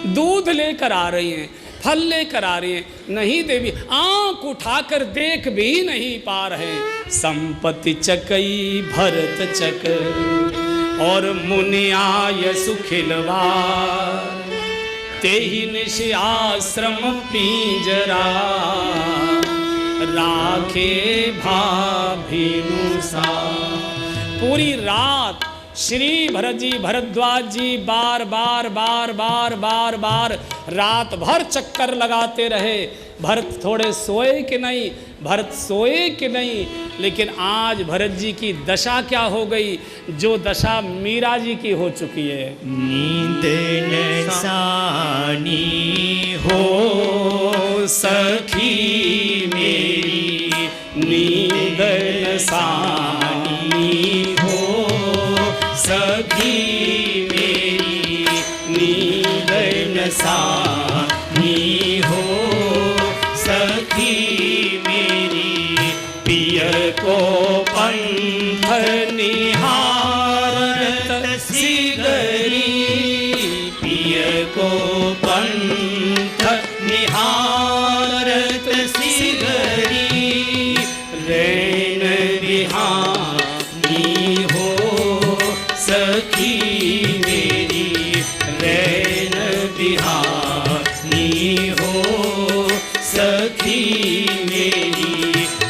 दूध लेकर आ रही हैं, फल लेकर आ रही हैं, नहीं देवी, आंख उठाकर देख भी नहीं पा रहे। संपत्ति चकई भरत चक और मुनियाय सुखिलवार, तेहि निश आश्रम पिंजरा राखे भाभिनुसा। पूरी रात श्री भरत जी भरद्वाज जी बार बार बार बार बार बार रात भर चक्कर लगाते रहे। भरत थोड़े सोए कि नहीं, भरत सोए कि नहीं, लेकिन आज भरत जी की दशा क्या हो गई, जो दशा मीरा जी की हो चुकी है। नींद नसानी हो सखी मेरी, नींद नसानी हो सखी मेरी, नींद नसानी हो सखी मेरी, पिय को पंथ निहारत सिगरी, पिय को पंथ निहारत सिगरी, रैन बिहानी हो सखी मेरी, रैन बिहानी हो सखी मेरी,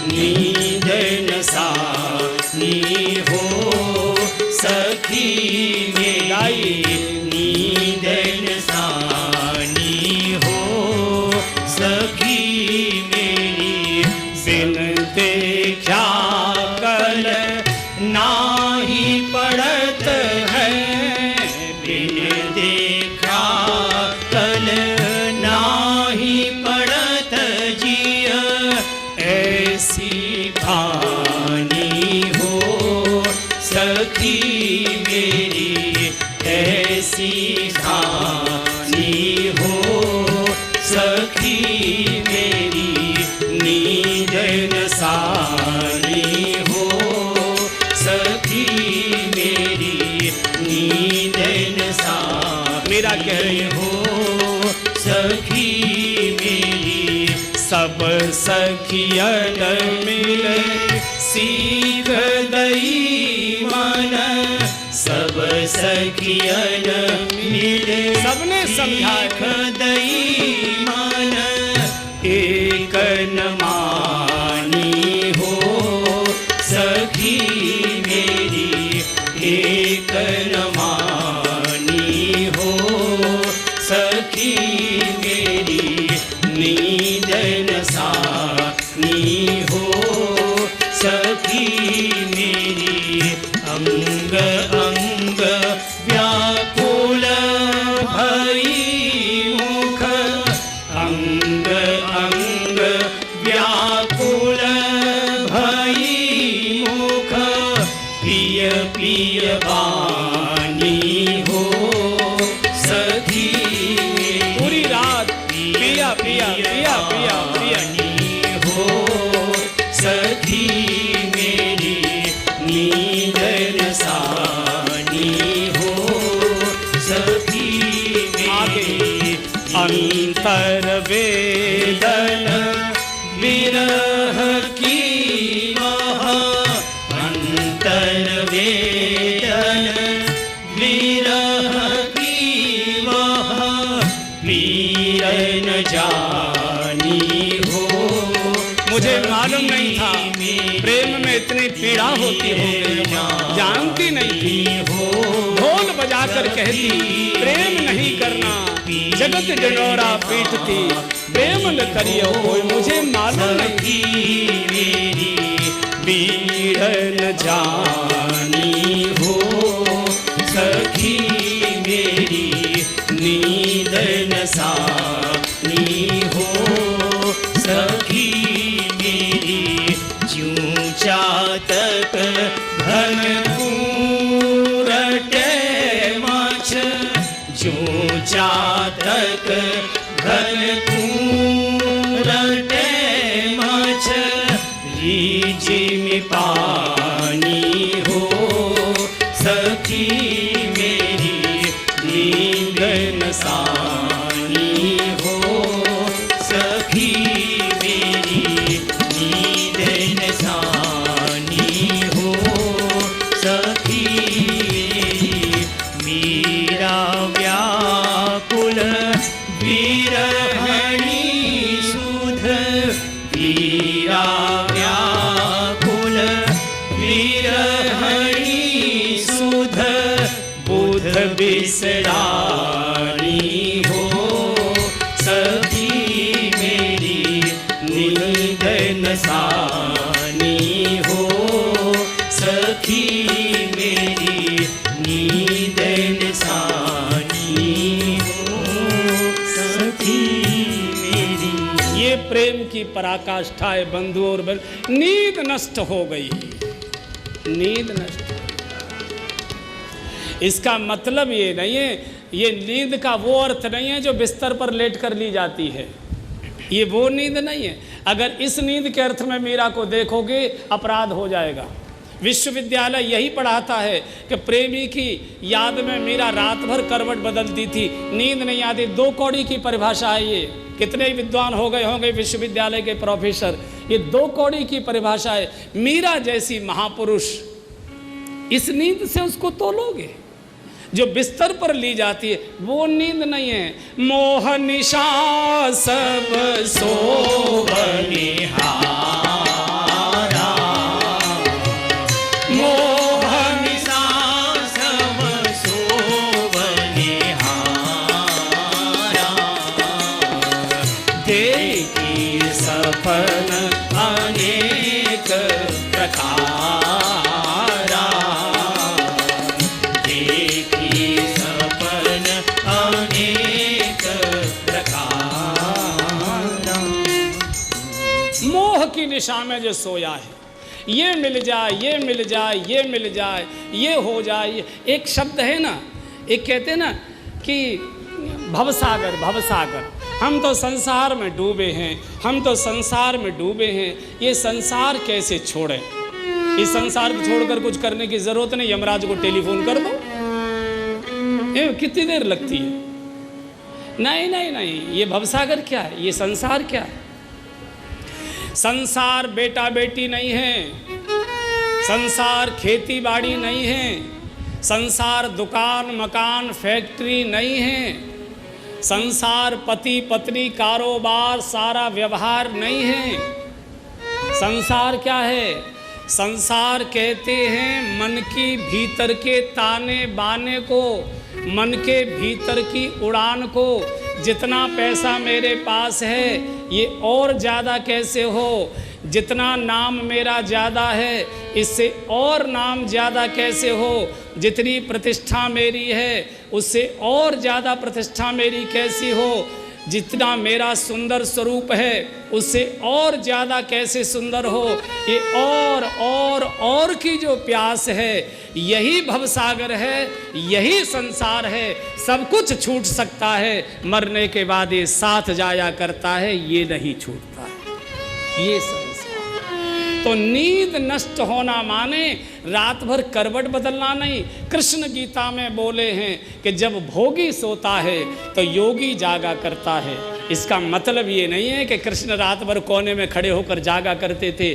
नींद नसानी हो सखी मेरी, नींद नसानी हो सखी मेरी, बिन देखा कल नाही पड़त है, बिन देखा कल नाही पड़त जिया, ऐसी भानी हो सखी मेरी, ऐसी भानी हो सखी मेरी, नींद नसानी हो सखी मेरी, नींद नसा मेरा कह रही हो सखी मेरी, सब सखियन मिल सीख दई मन, सब सखियन मिल सबने समझाया दई मन, एक न मानी हो सखी मेरी, एक न मानी हो सखी मेरी, नींद नसानी हो सखी मेरी, अंग अंग व्याकुल भई मुख, अंग अंग व्याकुल भई मुख, पिय पिय वाणी हो सखी मेरी, पूरी रात पिया पिया पिया पिया पिया हो सखी मेरी, नींद नसानी हो सखी मेरी, अंतर वेदन विरह की महा, अंतर वेदन विरह की महा, वीर न जानी हो मुझे मालूम नहीं था प्रेम में इतनी पीड़ा होती होगी, जानती नहीं थी। ढोल बजाकर कहती प्रेम नहीं करना, जगत जनौरा पीटती, प्रेम न करियो कोई, मुझे मालूम नहीं थी। मेरी वीर न जानी हो सखी मेरी, नींद नसानी हो सखी मेरी, ज्यों चातक घन पूरटे माछ, ज्यों चातक घन पूरटे माछ, रीझ में पानी हो सखी मेरी, नींद नसा पथ बिसरानी हो, सखी मेरी नींद नसानी हो, सखी मेरी नींद नसानी हो, सखी मेरी। ये प्रेम की पराकाष्ठा है बंधु और बंधु। नींद नष्ट हो गई, नींद नष्ट। इसका मतलब ये नहीं है, ये नींद का वो अर्थ नहीं है जो बिस्तर पर लेट कर ली जाती है, ये वो नींद नहीं है। अगर इस नींद के अर्थ में मीरा को देखोगे अपराध हो जाएगा। विश्वविद्यालय यही पढ़ाता है कि प्रेमी की याद में मीरा रात भर करवट बदलती थी, नींद नहीं आती। 2 कौड़ी की परिभाषा है ये। कितने ही विद्वान हो गए होंगे विश्वविद्यालय के प्रोफेसर, ये 2 कौड़ी की परिभाषा है। मीरा जैसी महापुरुष, इस नींद से उसको तोलोगे? जो बिस्तर पर ली जाती है वो नींद नहीं है। मोह निशा सब सोवनिहारा, मोह निशा सब सोवनिहारा, देखी सपन अनेक प्रकारा, देखी सपन अनेक प्रकारा। मोह की निशा में जो सोया है, ये मिल जाए, ये मिल जाए, ये मिल जाए, ये हो जाए। एक शब्द है ना, एक कहते हैं ना कि भवसागर, भवसागर। हम तो संसार में डूबे हैं, हम तो संसार में डूबे हैं, ये संसार कैसे छोड़ें? इस संसार को छोड़कर कुछ करने की जरूरत नहीं, यमराज को टेलीफोन कर दो, ये कितनी देर लगती है? नहीं नहीं नहीं, ये भवसागर क्या है, ये संसार क्या है? संसार बेटा बेटी नहीं है, संसार खेती बाड़ी नहीं है, संसार दुकान मकान फैक्ट्री नहीं है, संसार पति पत्नी कारोबार सारा व्यवहार नहीं है। संसार क्या है? संसार कहते हैं मन की भीतर के ताने बाने को, मन के भीतर की उड़ान को। जितना पैसा मेरे पास है ये और ज़्यादा कैसे हो, जितना नाम मेरा ज़्यादा है इससे और नाम ज़्यादा कैसे हो, जितनी प्रतिष्ठा मेरी है उससे और ज़्यादा प्रतिष्ठा मेरी कैसी हो, जितना मेरा सुंदर स्वरूप है उससे और ज़्यादा कैसे सुंदर हो। ये और की जो प्यास है यही भवसागर है, यही संसार है। सब कुछ छूट सकता है, मरने के बाद ये साथ जाया करता है, ये नहीं छूटता है, ये संसार। तो नींद नष्ट होना माने रात भर करवट बदलना नहीं। कृष्ण गीता में बोले हैं कि जब भोगी सोता है तो योगी जागा करता है। इसका मतलब ये नहीं है कि कृष्ण रात भर कोने में खड़े होकर जागा करते थे।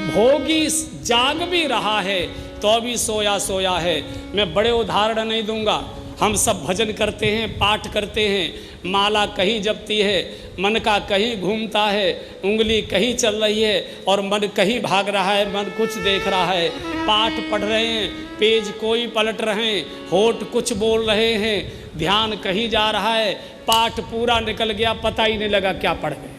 भोगी जाग भी रहा है तो भी सोया सोया है। मैं बड़े उदाहरण नहीं दूंगा, हम सब भजन करते हैं, पाठ करते हैं, माला कहीं जपती है, मन का कहीं घूमता है, उंगली कहीं चल रही है और मन कहीं भाग रहा है, मन कुछ देख रहा है। पाठ पढ़ रहे हैं, पेज कोई पलट रहे हैं, होठ कुछ बोल रहे हैं, ध्यान कहीं जा रहा है, पाठ पूरा निकल गया, पता ही नहीं लगा क्या पढ़ गए।